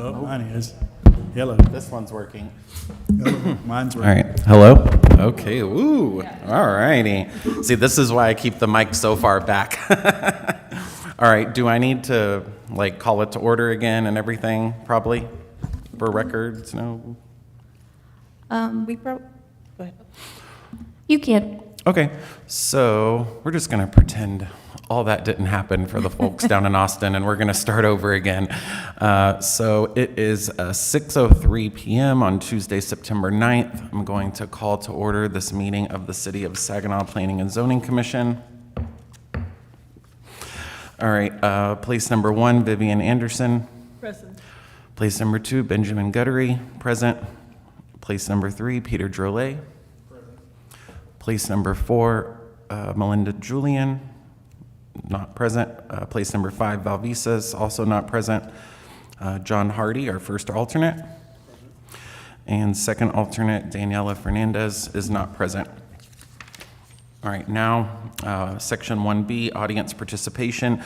Oh, mine is. Hello. This one's working. Hello. Mine's All right. right. Hello? Okay. Woo. All righty. See, this is why I keep the mic so far back. All right. Do I need to, like, call it to order again and everything, probably, for records? No? Go ahead. You can. Okay. So we're just going to pretend all that didn't happen for the folks down in Austin, and we're going to start over again. So it is 6:03 p.m. on Tuesday, September 9th. I'm going to call to order this meeting of the City of Saginaw Planning and Zoning Commission. All right, place number 1, Vivian Anderson. Present. Place number 2, Benjamin Guttery, present. Place number 3, Peter Drolet. Present. Place number 4, Melinda Julian, not present. Place number 5, Val Visas, also not present. John Hardy, our first alternate. Present. And second alternate, Daniela Fernandez, is not present. All right, now, Section 1B, audience participation.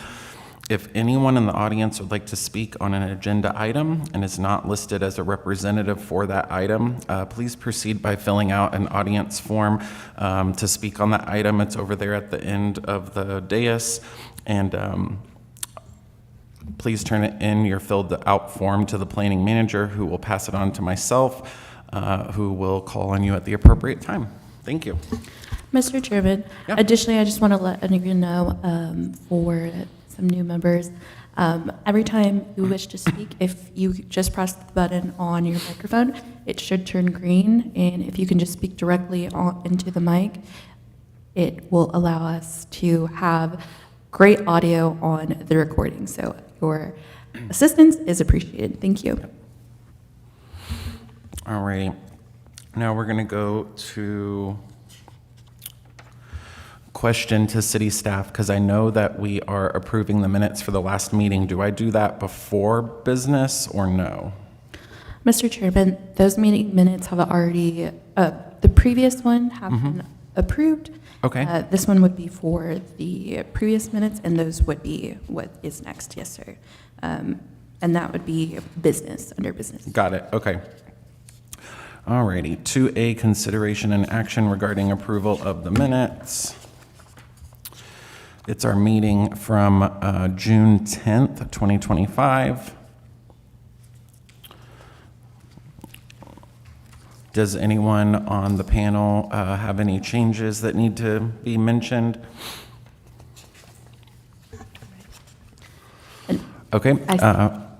If anyone in the audience would like to speak on an agenda item and is not listed as a representative for that item, please proceed by filling out an audience form to speak on that item. It's over there at the end of the dais. And please turn it in, your filled out form, to the planning manager, who will pass it on to myself, who will call on you at the appropriate time. Thank you. Mr. Chairman, Yeah. additionally, I just want to let anyone know for some new members, every time you wish to speak, if you just press the button on your microphone, it should turn green, and if you can just speak directly into the mic, it will allow us to have great audio on the recording. So your assistance is appreciated. Thank you. All right. Now we're going to go to question to city staff, because I know that we are approving the minutes for the last meeting. Do I do that before business or no? Mr. Chairman, those meeting minutes have already, the previous one have been approved. Okay. This one would be for the previous minutes, and those would be what is next. Yes, sir. And that would be business, under business. Got it. Okay. All righty. 2A, consideration and action regarding approval of the minutes. It's our meeting from June 10th, 2025. Does anyone on the panel have any changes that need to be mentioned? Okay.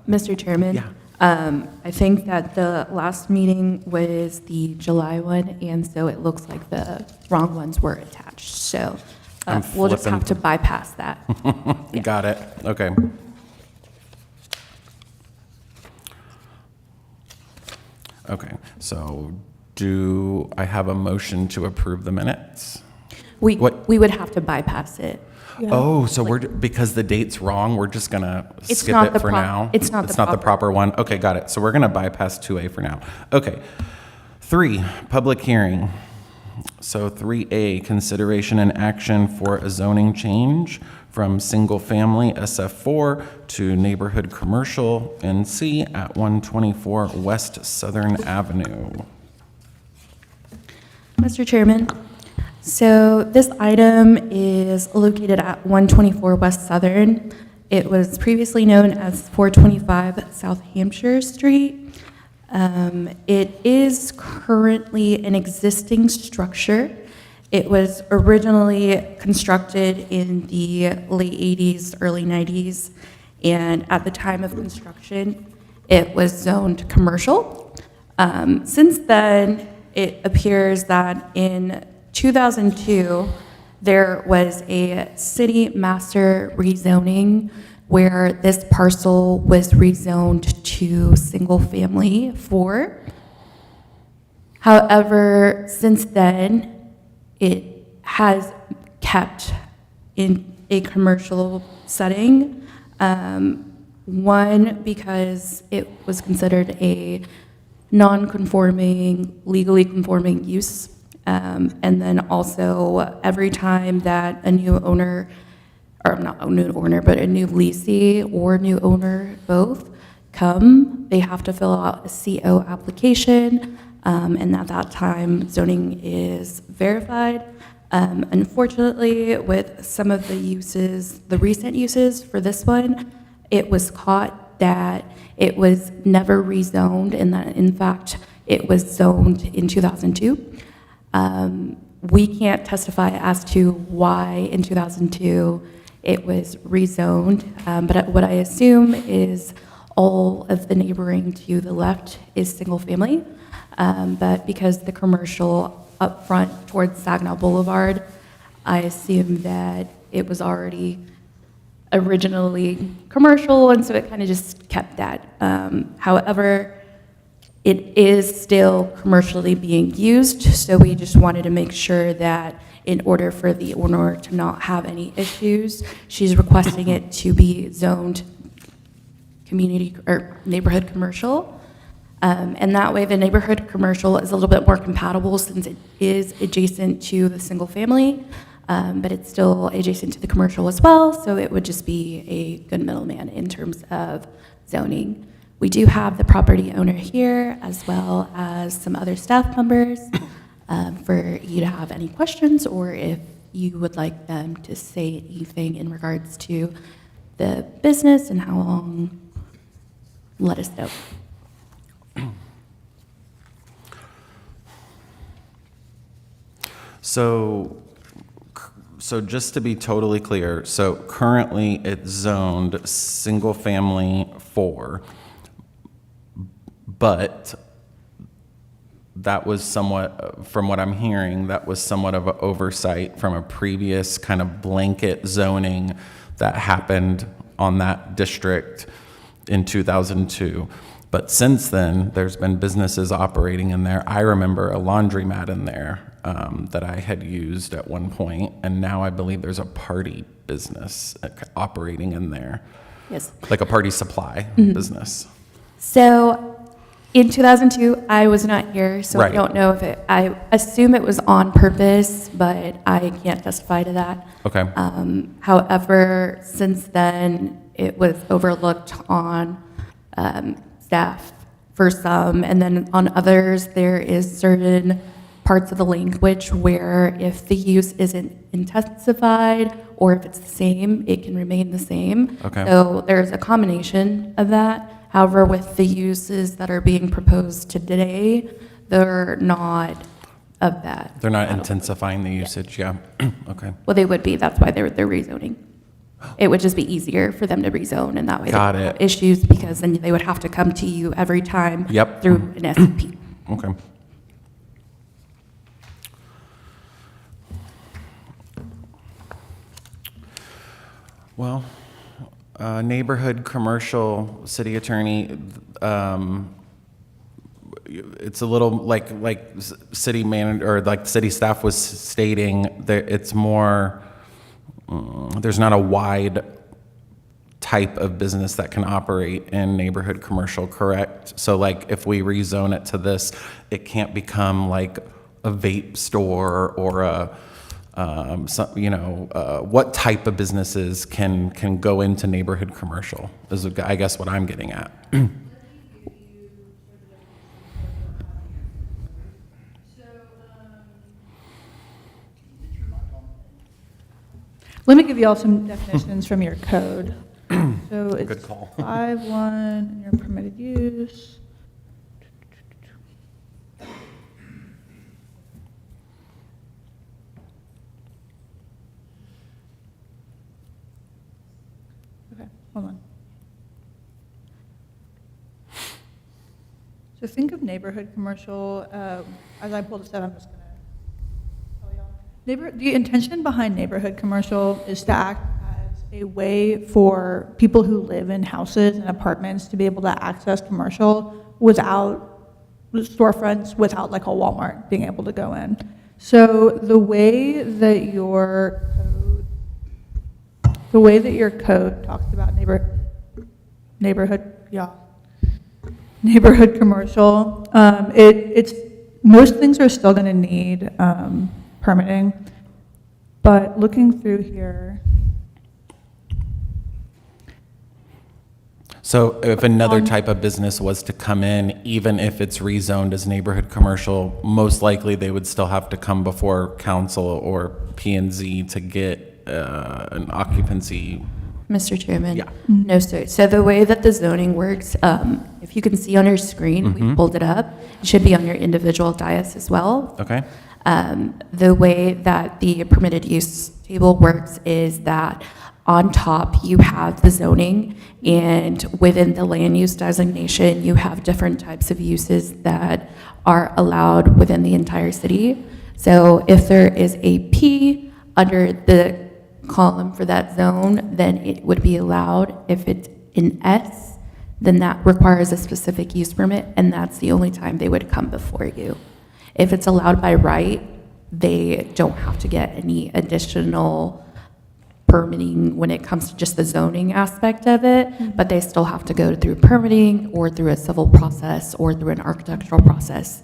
Mr. Chairman? Yeah. I think that the last meeting was the July one, and so it looks like the wrong ones were attached. So we'll just have to bypass that. Yeah. Got it. Okay. Okay. So do I have a motion to approve the minutes? We What? would have to bypass it. Oh, so because the date's wrong, we're just gonna It's skip not it the for now? it's not the proper one? Okay, got it. So we're gonna bypass 2A for now. Okay. 3, public hearing. So 3A, consideration and action for a zoning change from single-family SF4 to neighborhood commercial NC at 124 West Southern Avenue. Mr. Chairman, so this item is located at 124 West Southern. It was previously known as 425 South Hampshire Street. It is currently an existing structure. It was originally constructed in the late 80s, early 90s, and at the time of construction, it was zoned commercial. Since then, it appears that in 2002, there was a city master rezoning where this parcel was rezoned to single-family 4. However, since then, it has kept in a commercial setting. One, because it was considered a non-conforming, legally conforming use. And then also, every time that a new owner, or not a new owner, but a new leasee or new owner both, come, they have to fill out a CO application, and at that time, zoning is verified. Unfortunately, with some of the uses, the recent uses for this one, it was caught that it was never rezoned, and that in fact, it was zoned in 2002. We can't testify as to why in 2002 it was rezoned, but what I assume is all of the neighboring to the left is single family, but because the commercial up front towards Saginaw Boulevard, I assume that it was already originally commercial, and so it kind of just kept that. However, it is still commercially being used, so we just wanted to make sure that in order for the owner to not have any issues, she's requesting it to be zoned community or neighborhood commercial. And that way the neighborhood commercial is a little bit more compatible since it is adjacent to the single family, but it's still adjacent to the commercial as well, so it would just be a good middleman in terms of zoning. We do have the property owner here as well as some other staff members for you to have any questions, or if you would like them to say anything in regards to the business and how long, let us know. So just to be totally clear, so currently it's zoned single family 4, but that was somewhat, from what I'm hearing, that was somewhat of an oversight from a previous kind of blanket zoning that happened on that district in 2002. But since then, there's been businesses operating in there. I remember a laundromat in there that I had used at one point, and now I believe there's a party business operating in there. Yes. Like a party supply business. So in 2002, I was not here, so I Right. don't know if I assume it was on purpose, but I can't testify to that. Okay. However, since then, it was overlooked on staff for some, and then on others, there is certain parts of the language where if the use isn't intensified or if it's the same, it can remain the same. Okay. So there's a combination of that. However, with the uses that are being proposed today, they're not of that. They're not intensifying the usage, yeah. Okay. Well, they would be, that's why they're rezoning. It would just be easier for them to rezone, and that way they Got don't have it. issues, because then they would have to come to you every time Yep. through an SCP. Okay. Well, neighborhood commercial city attorney, it's a little like city manager or like city staff was stating that it's more, there's not a wide type of business that can operate in neighborhood commercial, correct? So like if we rezone it to this, it can't become like a vape store or a, what type of businesses can go into neighborhood commercial is I guess what I'm getting at. Let me give you all some definitions from your code. So it's Good call. 5.1 and your permitted use. Okay, hold on. So think of neighborhood commercial, as I pull this out, I'm just gonna tell y'all. The intention behind neighborhood commercial is to act as a way for people who live in houses and apartments to be able to access commercial without storefronts, without like a Walmart being able to go in. So the way that your code talks about neighborhood commercial, it's most things are still going to need permitting, but looking through here. So if another type of business was to come in, even if it's rezoned as neighborhood commercial, most likely they would still have to come before council or P and Z to get an occupancy. Mr. Chairman? Yeah. No, sir. So the way that the zoning works, if you can see on your screen, we pulled it up. It should be on your individual dais as well. Okay? The way that the permitted use table works is that on top, you have the zoning, and within the land use designation, you have different types of uses that are allowed within the entire city. So if there is a P under the column for that zone, then it would be allowed. If it's an S, then that requires a specific use permit, and that's the only time they would come before you. If it's allowed by right, they don't have to get any additional permitting when it comes to just the zoning aspect of it, but they still have to go through permitting or through a civil process or through an architectural process.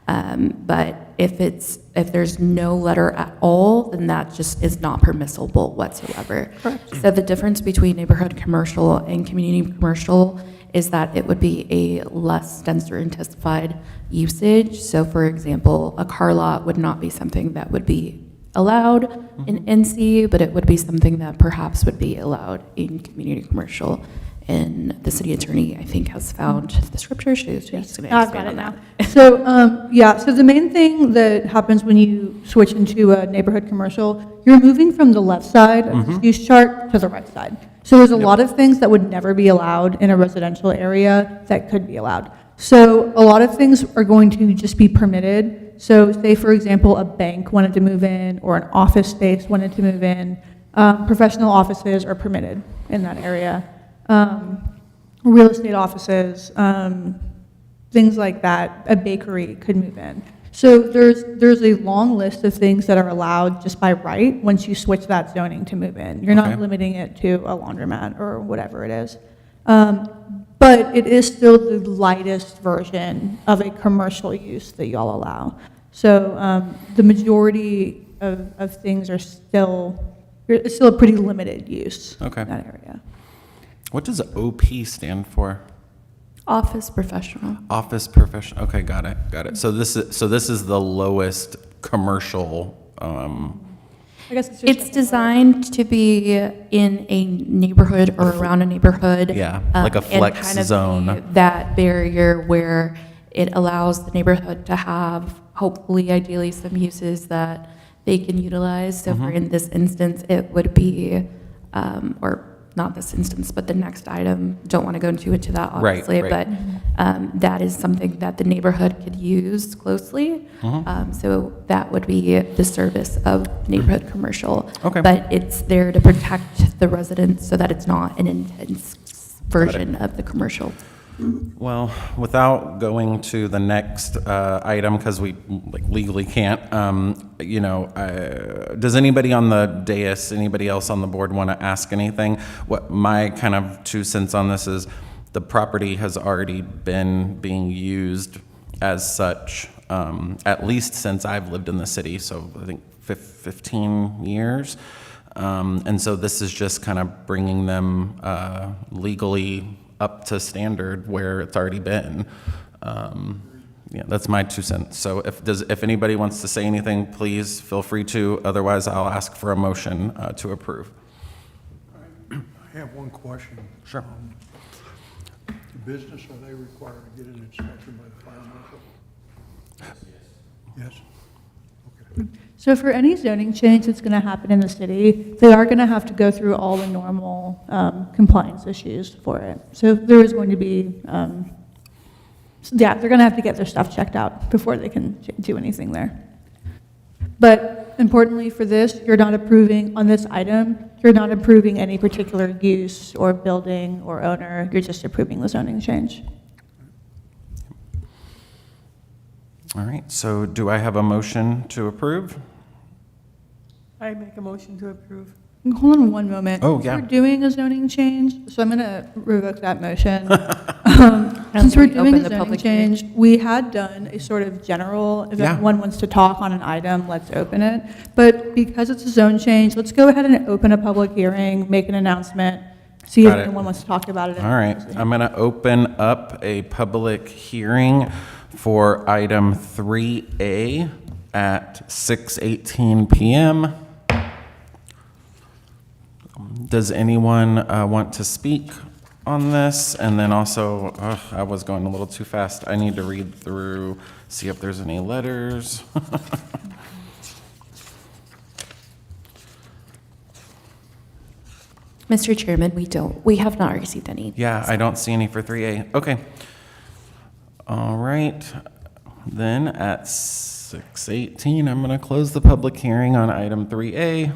But if there's no letter at all, then that just is not permissible whatsoever. So the difference between neighborhood commercial and community commercial is that it would be a less dense or intensified usage. So for example, a car lot would not be something that would be allowed in NC, but it would be something that perhaps would be allowed in community commercial. And the city attorney, I think, has found the scripture. She's going to I've expand got on it now. that. So the main thing that happens when you switch into a neighborhood commercial, you're moving from the left side of the use chart to the right side. So there's a lot of things that would never be allowed in a residential area that could be allowed. So a lot of things are going to just be permitted. So say, for example, a bank wanted to move in, or an office space wanted to move in. Professional offices are permitted in that area. Real estate offices, things like that. A bakery could move in. So there's a long list of things that are allowed just by right once you switch that zoning to move in. You're Okay. not limiting it to a laundromat or whatever it is. But it is still the lightest version of a commercial use that y'all allow. So the majority of things are it's still a pretty limited use Okay. in that area. What does OP stand for? Office professional. Office professional. Okay, got it. So this is the lowest commercial. I guess it's just It's designed to be in a neighborhood or around a neighborhood. Yeah, like a and flex kind of zone. be that barrier where it allows the neighborhood to have, hopefully, ideally, some uses that they can utilize. So for in this instance, it would be, or not this instance, but the next item, don't want to go into that, obviously, right. but that is something that the neighborhood could use closely. So that would be the service of neighborhood commercial. Okay. But it's there to protect the residents so that it's not an intense version of the commercial. Well, without going to the next item, because we legally can't, does anybody on the dais, anybody else on the board want to ask anything? What my kind of 2 cents on this is, the property has already been being used as such, at least since I've lived in the city, so I think 15 years. And so this is just kind of bringing them legally up to standard where it's already been. Yeah, that's my 2 cents. So if anybody wants to say anything, please feel free to. Otherwise, I'll ask for a motion to approve. I have one question. Sure. The business, are they required to get an inspection by the fire marshal? Yes? Okay. So for any zoning change that's going to happen in the city, they are going to have to go through all the normal compliance issues for it. So there is going to be, they're going to have to get their stuff checked out before they can do anything there. But importantly for this, you're not approving, on this item, you're not approving any particular use or building or owner, you're just approving the zoning change. All right, so do I have a motion to approve? I make a motion to approve. Hold on one moment. Oh, yeah. We're doing a zoning change, so I'm going to revoke that motion. Since we're we doing open a the zoning public hearing. change, we had done a sort of general, if Yeah. anyone wants to talk on an item, let's open it. But because it's a zone change, let's go ahead and open a public hearing, make an announcement, see if Got it. anyone wants to talk about it. All right, I'm going to open up a public hearing for item 3A at 6:18 PM. Does anyone want to speak on this? And then also, I was going a little too fast. I need to read through, see if there's any letters. Mr. Chairman, we have not received any. Yeah, I don't see any for 3A. Okay. All right. Then at 6:18, I'm going to close the public hearing on item 3A.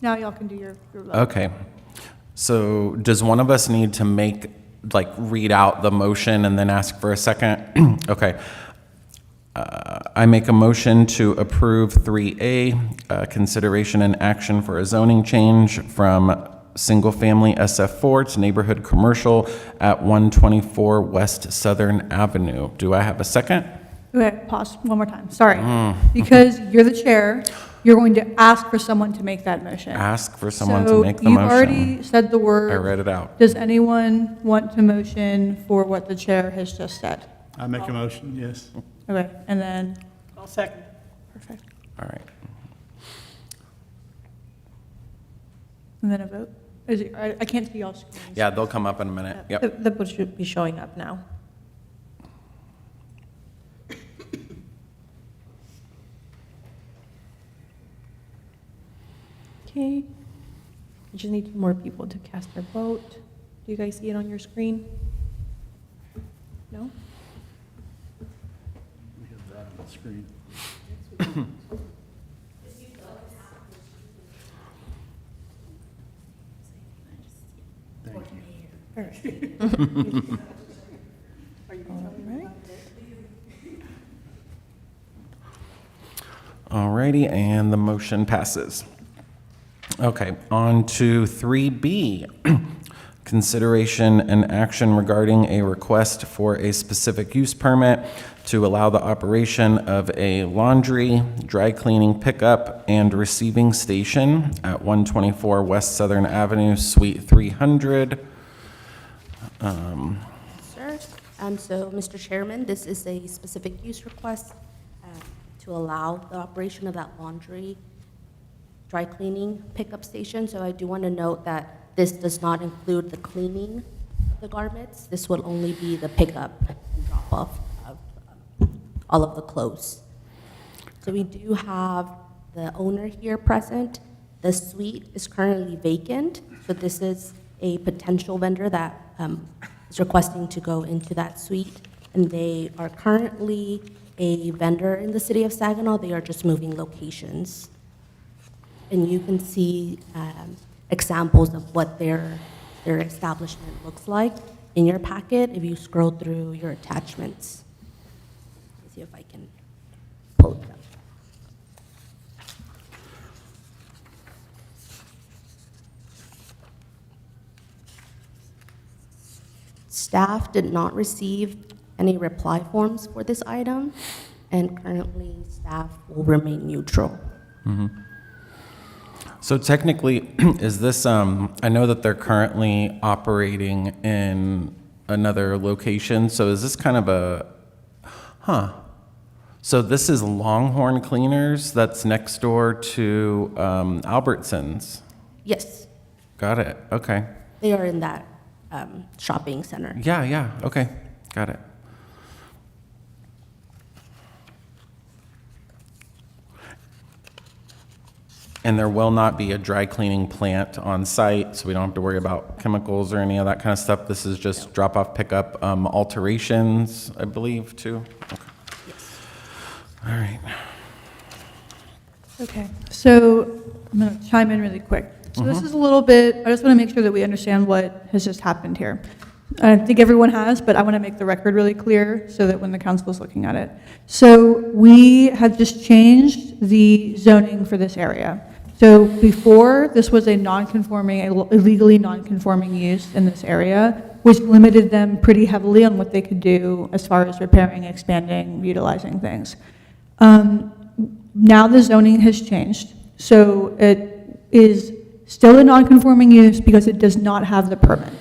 Now y'all can do your vote. Okay. So does one of us need to read out the motion and then ask for a second? Okay. I make a motion to approve 3A, consideration and action for a zoning change from single-family SF4 to neighborhood commercial at 124 West Southern Avenue. Do I have a second? Okay, pause one more time, sorry. Because you're the chair, you're going to ask for someone to make that motion. Ask for someone to make the motion. So you've already said the word. I read it out. Does anyone want to motion for what the chair has just said? I make a motion, yes. Okay, and then, I'll second. perfect. All right. And then a vote? Is it, I can't see y'all screens. Yeah, they'll come up in a minute. Yep. The vote should be showing up now. Okay. I just need more people to cast their vote. Do you guys see it on your screen? No? We have that on the screen. Thank you. Alrighty, and the motion passes. Okay, on to 3B. Consideration and action regarding a request for a specific use permit to allow the operation of a laundry, dry cleaning pickup, and receiving station at 124 West Southern Avenue, Suite 300. Sir, so, Mr. Chairman, this is a specific use request to allow the operation of that laundry, dry cleaning pickup station. So I do want to note that this does not include the cleaning of the garments. This will only be the pickup and drop off of all of the clothes. So we do have the owner here present. The suite is currently vacant, so this is a potential vendor that is requesting to go into that suite, and they are currently a vendor in the city of Saginaw. They are just moving locations. And you can see examples of what their establishment looks like in your packet if you scroll through your attachments. Let's see if I can pull it up. Staff did not receive any reply forms for this item, and currently staff will remain neutral. So technically, is this, I know that they're currently operating in another location, so is this kind of a, so this is Longhorn Cleaners that's next door to Albertsons? Yes, Got it, okay. they are in that shopping center. Yeah, okay, got it. And there will not be a dry cleaning plant on site, so we don't have to worry about chemicals or any of that kind of stuff. This is just drop-off, pickup, alterations, I believe, too? Okay. All right. Okay, so I'm going to chime in really quick. So this is a little bit, I just want to make sure that we understand what has just happened here. I think everyone has, but I want to make the record really clear so that when the council is looking at it. So we have just changed the zoning for this area. So before, this was a non-conforming, illegally non-conforming use in this area, which limited them pretty heavily on what they could do as far as repairing, expanding, utilizing things. Now the zoning has changed, So it is still a non-conforming use because it does not have the permit.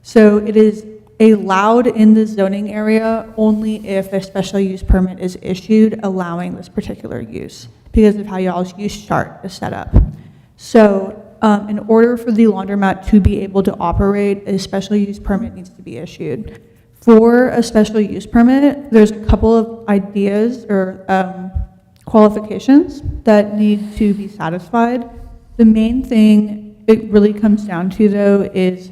So it is allowed in the zoning area only if a special use permit is issued allowing this particular use because of how y'all's use chart is set up. So in order for the laundromat to be able to operate, a special use permit needs to be issued. For a special use permit, there's a couple of ideas or qualifications that need to be satisfied. The main thing it really comes down to, though, is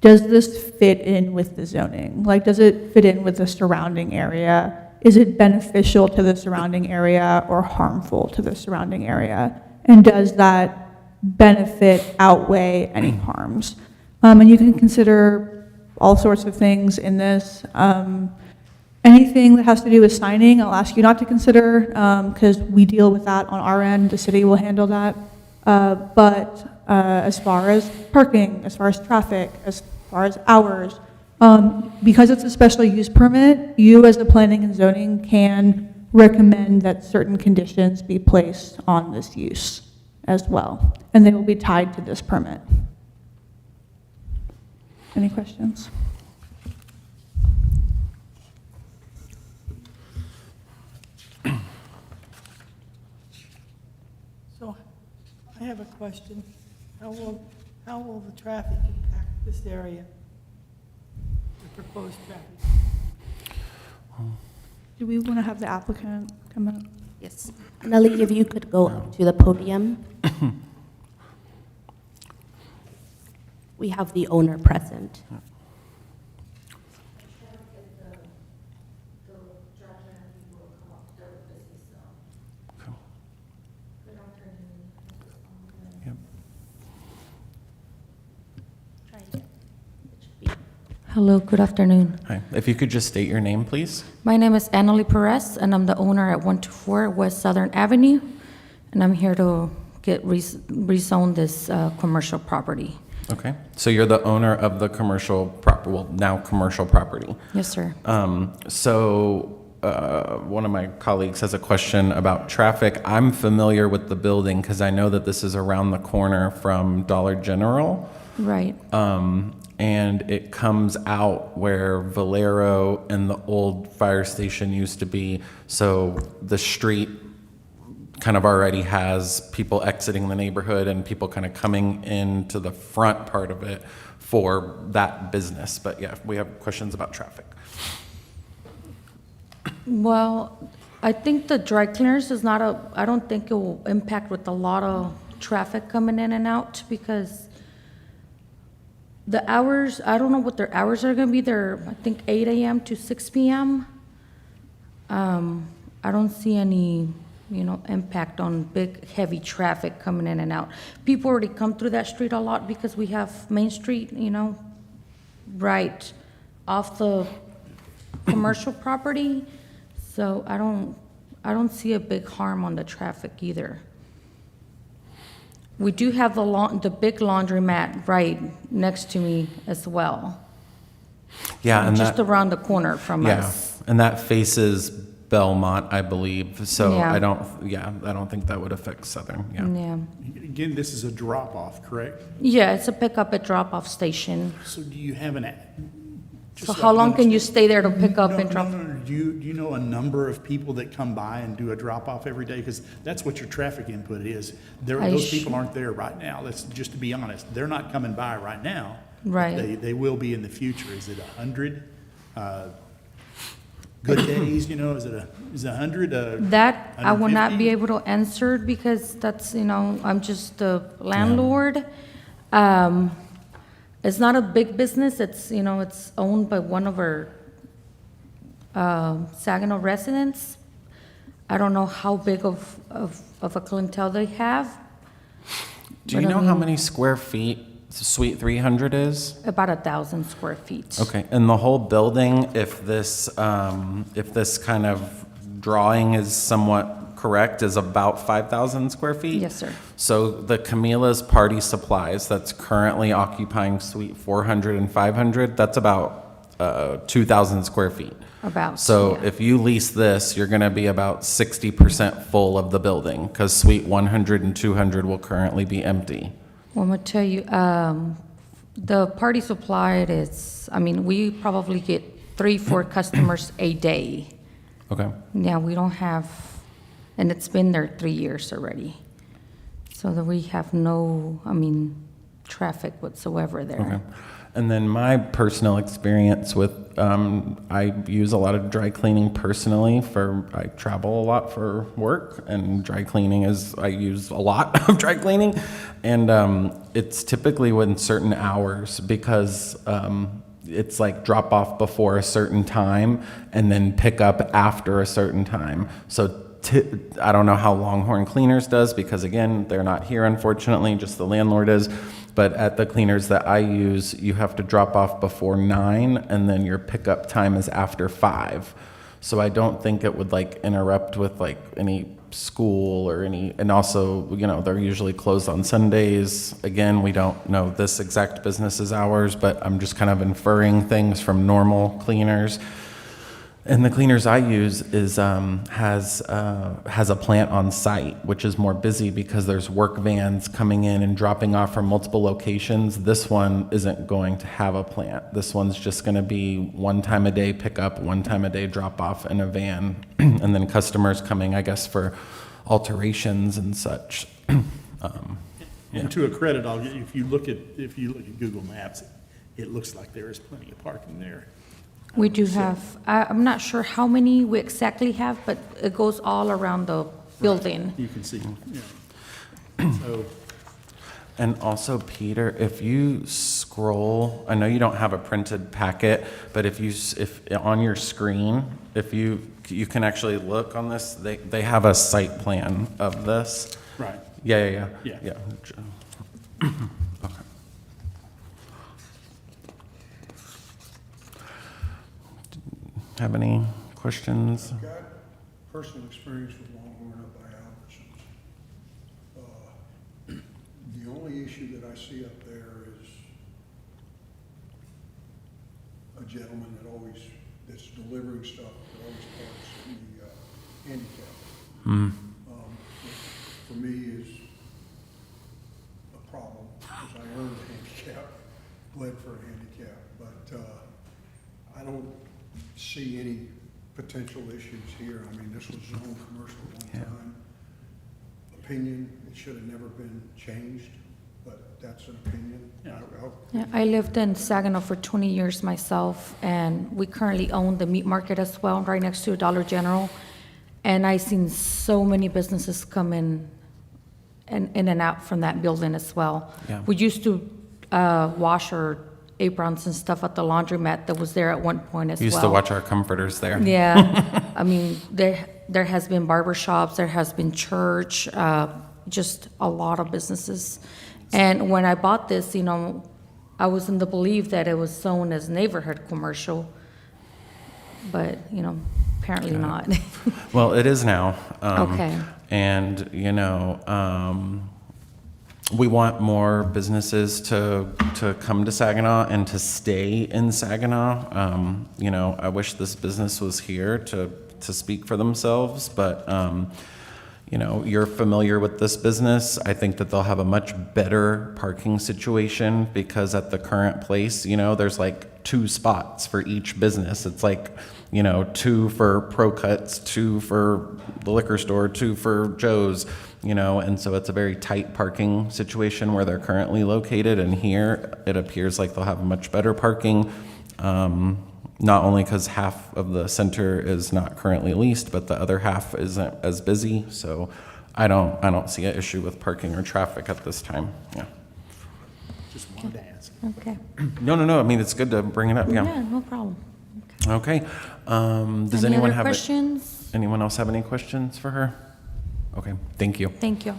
does this fit in with the zoning? Like, does it fit in with the surrounding area? Is it beneficial to the surrounding area or harmful to the surrounding area? And does that benefit outweigh any harms? And you can consider all sorts of things in this. Anything that has to do with signing, I'll ask you not to consider because we deal with that on our end. The city will handle that. But as far as parking, as far as traffic, as far as hours, because it's a special use permit, you as the planning and zoning can recommend that certain conditions be placed on this use as well, and they will be tied to this permit. Any questions? So I have a question. How will the traffic impact this area? The proposed traffic? Do we want to have the applicant come in? Yes. Nelly, if you could go up to the podium. We have the owner present. Hello, good afternoon. Hi. If you could just state your name, please. My name is Annalie Perez, and I'm the owner at 124 West Southern Avenue, and I'm here to get rezone this commercial property. Okay. So you're the owner of the commercial now commercial property. Yes, sir. One of my colleagues has a question about traffic. I'm familiar with the building because I know that this is around the corner from Dollar General. Right. And it comes out where Valero and the old fire station used to be. So the street kind of already has people exiting the neighborhood and people kind of coming into the front part of it for that business. But yeah, we have questions about traffic. Well, I think the dry cleaners is not I don't think it will impact with a lot of traffic coming in and out because the hours, I don't know what their hours are gonna be. They're, I think, 8 a.m. to 6 p.m. I don't see any, impact on big, heavy traffic coming in and out. People already come through that street a lot because we have Main Street, right off the commercial property. So I don't see a big harm on the traffic either. We do have the big laundromat right next to me as well. Yeah, and just that, around the corner from us. and that faces Belmont, I believe. So Yeah. I don't think that would affect Southern. Yeah. Yeah. Again, this is a drop-off, correct? Yeah, it's a pickup and drop-off station. So do you have So how long can you stay there to pick up and drop? No. Do you know a number of people that come by and do a drop-off every day? Because that's what your traffic input is. Those people aren't there right now. Let's just to be honest. They're not coming by right now. Right. They will be in the future. Is it 100? Good days, is it 100? That I will not 150? be able to answer because that's, I'm just the landlord. It's not a big business. It's, it's owned by one of our Saginaw residents. I don't know how big of a clientele they have. Do you know how many square feet Suite 300 is? About 1,000 square feet. Okay, and the whole building, if this kind of drawing is somewhat correct, is about 5,000 square feet? Yes, sir. So the Camila's Party Supplies that's currently occupying Suite 400 and 500, that's about 2,000 square feet. About, So yeah. if you lease this, you're going to be about 60% full of the building because suite 100 and 200 will currently be empty. Well, I'm gonna tell you, the party supply is, I mean, we probably get 3-4 customers a day. Okay. Yeah, we don't have, and it's been there 3 years already. So that we have no, I mean, traffic whatsoever there. Okay. And then my personal experience with, I use a lot of dry cleaning personally I travel a lot for work, and dry cleaning I use a lot of dry cleaning. And it's typically when certain hours because it's like drop off before a certain time and then pick up after a certain time. So I don't know how Longhorn Cleaners does because, again, they're not here, unfortunately, just the landlord is. But at the cleaners that I use, you have to drop off before 9, and then your pickup time is after 5. So I don't think it would like interrupt with like any school or any, and also, they're usually closed on Sundays. Again, we don't know this exact business's hours, but I'm just kind of inferring things from normal cleaners. And the cleaners I use has a plant on site, which is more busy because there's work vans coming in and dropping off from multiple locations. This one isn't going to have a plant. This one's just going to be 1 time a day pickup, 1 time a day drop off in a van, and then customers coming, I guess, for alterations and such. And to a credit, if you look at Google Maps, it looks like there is plenty of parking there. We do have, I'm not sure how many we exactly have, but it goes all around the building. You can see, yeah. So, And also, Peter, if you scroll, I know you don't have a printed packet, but if on your screen, if you can actually look on this, they have a site plan of this. right. Yeah. Yeah. Okay. Have any questions? I've got personal experience with Longhorn up by Albertsons. The only issue that I see up there is a gentleman that's delivering stuff that always parks in the handicap. Which for me is a problem, because I earned a handicap, bled for a handicap, but I don't see any potential issues here. I mean, this was zoned commercial at one time. Opinion, it should have never been changed, but that's an opinion. Yeah, I lived in Saginaw for 20 years myself, and we currently own the meat market as well, right next to Dollar General. And I've seen so many businesses come in and out from that building as well. Yeah. We used to wash our aprons and stuff at the laundromat that was there at one point as well. We used to watch our comforters there. Yeah, I mean, there has been barber shops, there has been church, just a lot of businesses. And when I bought this, I was in the belief that it was zoned as neighborhood commercial, but, apparently not. Well, it is now. Okay. And, we want more businesses to come to Saginaw and to stay in Saginaw. I wish this business was here to speak for themselves, but, you're familiar with this business. I think that they'll have a much better parking situation because at the current place, there's like 2 spots for each business. It's like, 2 for Pro Cuts, 2 for the liquor store, 2 for Joe's. And so it's a very tight parking situation where they're currently located, and here it appears like they'll have much better parking, not only because half of the center is not currently leased, but the other half isn't as busy, so I don't see an issue with parking or traffic at this time, yeah. Just wanted to ask. Okay. No, I mean, it's good to bring it up, yeah. Yeah, no problem. Okay, does Any anyone other have, questions? anyone else have any questions for her? Okay, thank you. Thank you.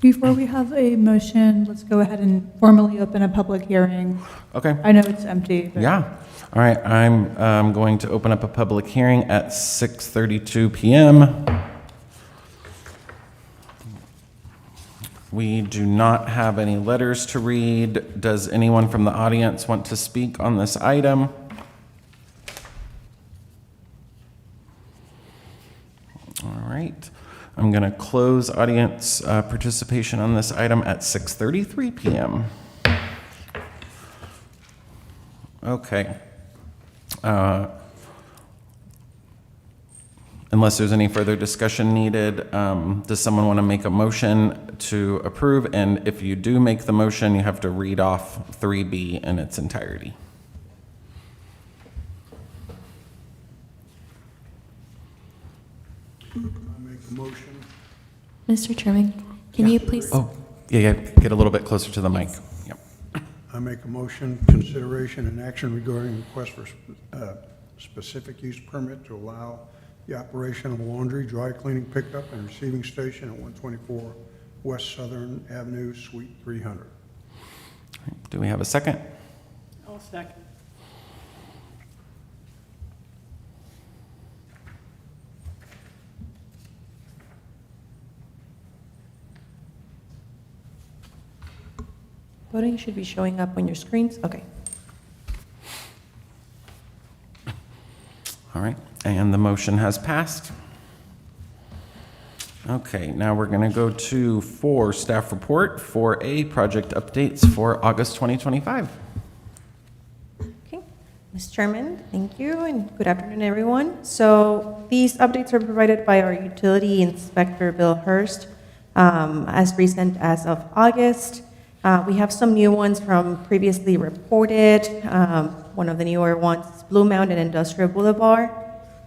Before we have a motion, let's go ahead and formally open a public hearing. Okay. I know it's empty, but. Yeah. All right. I'm going to open up a public hearing at 6:32 p.m. We do not have any letters to read. Does anyone from the audience want to speak on this item? right. I'm going to close audience participation on this item at 6:33 p.m. Okay. Unless there's any further discussion needed, does someone want to make a motion to approve? And if you do make the motion, you have to read off 3B in its entirety. I make a motion. Mr. Chairman, can you please? Oh, yeah, get a little bit closer to the mic. Yep. I make a motion, consideration and action regarding request for specific use permit to allow the operation of a laundry, dry cleaning pickup, and receiving station at 124 West Southern Avenue, Suite 300. Do we have a second? I'll second. Voting should be showing up on your screens. Okay. All right, and the motion has passed. Okay, now we're going to go to 4, staff report, 4A, project updates for August 2025. Okay. Mr. Chairman, thank you, and good afternoon, everyone. So these updates are provided by our utility inspector, Bill Hurst, as recent as of August. We have some new ones from previously reported. One of the newer ones is Blue Mountain Industrial Boulevard.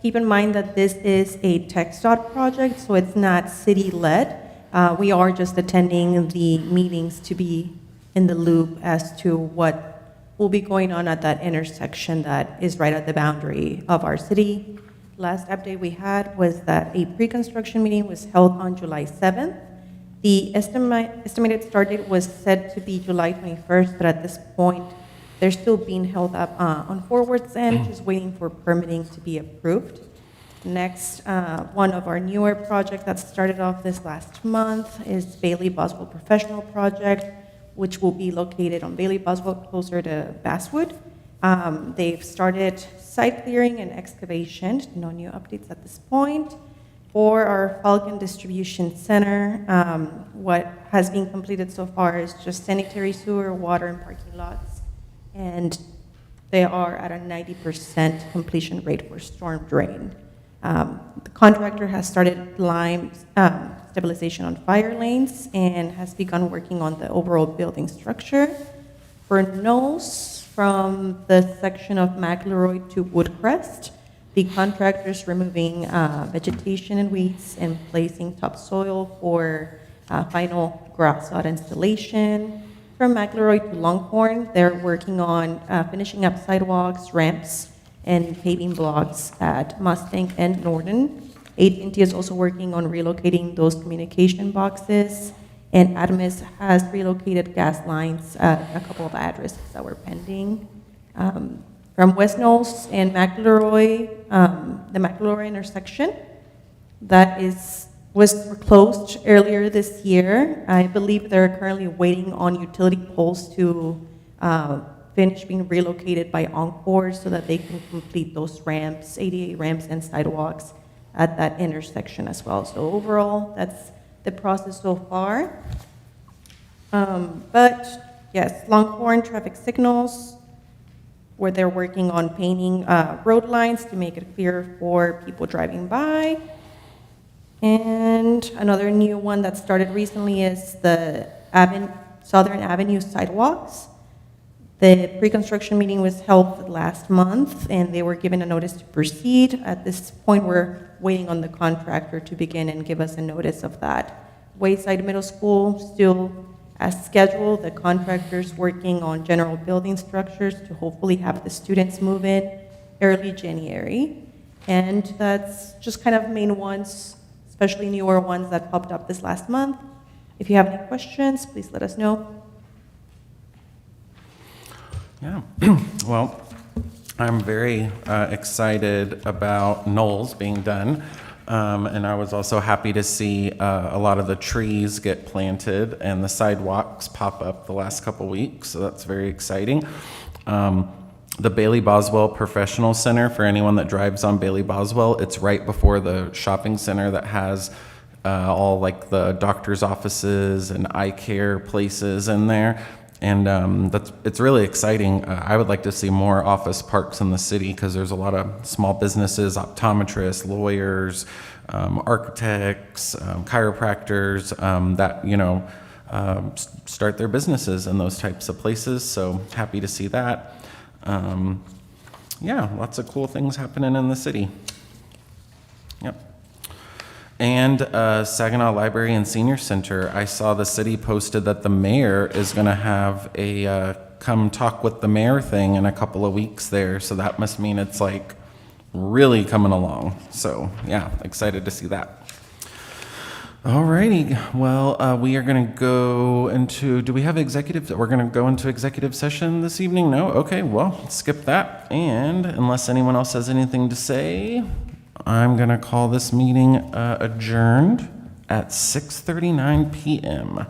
Keep in mind that this is a TxDOT project, so it's not city-led. We are just attending the meetings to be in the loop as to what will be going on at that intersection that is right at the boundary of our city. Last update we had was that a pre-construction meeting was held on July 7th. The estimated start date was set to be July 21st, but at this point, they're still being held up on Forward's end, just waiting for permitting to be approved. Next, one of our newer projects that started off this last month is Bailey Boswell Professional Project, which will be located on Bailey Boswell closer to Basswood. They've started site clearing and excavation, no new updates at this point. For our Falcon Distribution Center, what has been completed so far is just sanitary sewer, water, and parking lots. And they are at a 90% completion rate for storm drain. The contractor has started lime stabilization on fire lanes and has begun working on the overall building structure. For Knowles, from the section of McElroy to Woodcrest, the contractor's removing vegetation and weeds and placing topsoil for final grass sod installation. From McElroy to Longhorn, they're working on finishing up sidewalks, ramps, and paving blocks at Mustang and Norton. AT&T is also working on relocating those communication boxes, and Adamus has relocated gas lines at a couple of addresses that were pending. From West Knowles and McElroy, the McElroy intersection, that was closed earlier this year. I believe they're currently waiting on utility poles to finish being relocated by Encore so that they can complete those ramps, ADA ramps and sidewalks at that intersection as well. So overall, that's the process so far. But yes, Longhorn traffic signals, where they're working on painting road lines to make it clear for people driving by. And another new one that started recently is the Southern Avenue sidewalks. The pre-construction meeting was held last month, and they were given a notice to proceed. At this point, we're waiting on the contractor to begin and give us a notice of that. Wayside Middle School, still as scheduled. The contractor's working on general building structures to hopefully have the students move in early January. And that's just kind of main ones, especially newer ones that popped up this last month. If you have any questions, please let us know. Yeah, well, I'm very excited about Knowles being done. And I was also happy to see a lot of the trees get planted and the sidewalks pop up the last couple weeks, so that's very exciting. the Bailey Boswell Professional Center, for anyone that drives on Bailey Boswell, it's right before the shopping center that has all like the doctor's offices and eye care places in there. And it's really exciting. I would like to see more office parks in the city because there's a lot of small businesses, optometrists, lawyers, architects, chiropractors that, start their businesses in those types of places. So happy to see that. Yeah, lots of cool things happening in the city. Yep. And Saginaw Library and Senior Center, I saw the city posted that the mayor is going to have a come talk with the mayor thing in a couple of weeks there. So that must mean it's like really coming along. So yeah, excited to see that. All righty. Well, we are going to go into, do we have executive? We're going to go into executive session this evening? No? Okay, well, skip that. And unless anyone else has anything to say, I'm going to call this meeting adjourned at 6:39 p.m.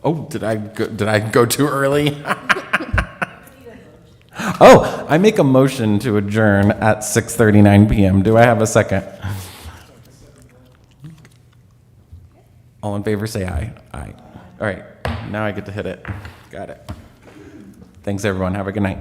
Oh, did I go too early? Oh, I make a motion to adjourn at 6:39 p.m. Do I have a second? All in favor, say aye. Aye. All right, now I get to hit it. Got it. Thanks, everyone. Have a good night.